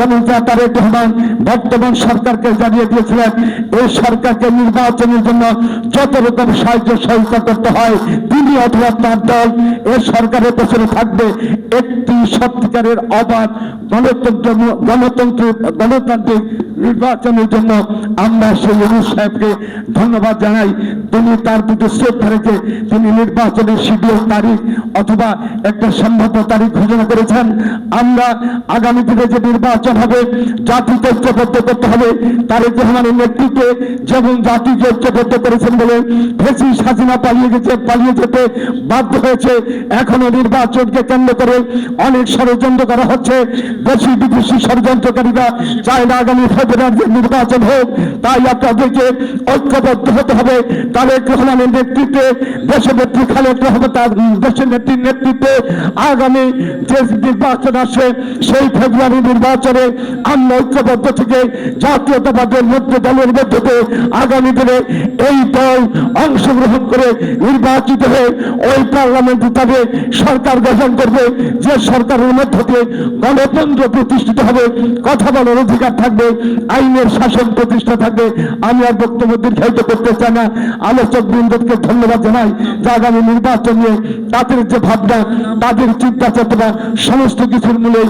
জনতা তারেক রহমান বর্তমান সরকারকে জানিয়ে দিয়েছিলেন এই সরকারকে নির্বাচনের জন্য যত রকম সাহায্য সহযোগিতা করতে হয় তিনি অথবা তার দল এই সরকারের পেছনে থাকবে একটি সত্যিকারের অবাধ গণতান্ত্রিক নির্বাচনের জন্য আমরা সেই ইউনূস সাহেবকে ধন্যবাদ জানাই। তিনি তার প্রতি শ্রদ্ধা রেখে তিনি নির্বাচনের শিডিউল তারিখ অথবা একটা সম্ভাব্য তারিখ ঘোষণা করেছেন। আমরা আগামী দিনে যে নির্বাচন হবে জাতিকে ঐক্যবদ্ধ করতে হবে। তারেক রহমানের নেতৃত্বে যেমন জাতিকে ঐক্যবদ্ধ করেছেন বলে ফ্যাসিস্ট হাসিনা পালিয়ে যেতে বাধ্য হয়েছে, এখনো নির্বাচনকে কেন্দ্র করে অনেক ষড়যন্ত্র করা হচ্ছে। দেশি বিদেশি ষড়যন্ত্রকারীরা চায় না আগামী ফেব্রুয়ারি নির্বাচন হোক, তাই আপনাদেরকে ঐক্যবদ্ধ হতে হবে। তারেক রহমানের নেতৃত্বে দেশের নেত্রী খালেদা রহমান তার দেশের নেত্রীর নেতৃত্বে আগামী যে নির্বাচন আসে সেই ফেব্রুয়ারি নির্বাচনে আমরা ঐক্যবদ্ধ থেকে জাতীয়তাবাদের মধ্যে দলের মধ্যে আগামী দিনে এই দল অংশগ্রহণ করে নির্বাচিত হয়ে ওই পার্লামেন্টে তাদের সরকার গঠন করবে, যে সরকারের মধ্য দিয়ে গণতন্ত্র প্রতিষ্ঠিত হবে, কথা বলার অধিকার থাকবে, আইনের শাসন প্রতিষ্ঠা থাকবে। আমি আর বক্তব্য দীর্ঘায়িত করতে চাই না। আলোচক বৃন্দকে ধন্যবাদ জানাই যে আগামী নির্বাচন নিয়ে তাদের যে ভাবনা তাদের চিন্তা চেতনা সমস্ত কিছুর মূলে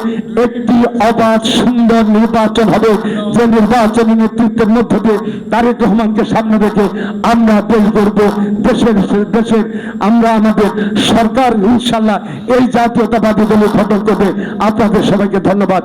একটি অবাধ সুন্দর নির্বাচন হবে, যে নির্বাচনী নেতৃত্বের মধ্য দিয়ে তারেক রহমানকে সামনে রেখে আমরা দেশ গড়ব, দেশের আমরা আমাদের সরকার ইনশাল্লাহ এই জাতীয়তাবাদী দল গঠন করবে। আপনাদের সবাইকে ধন্যবাদ।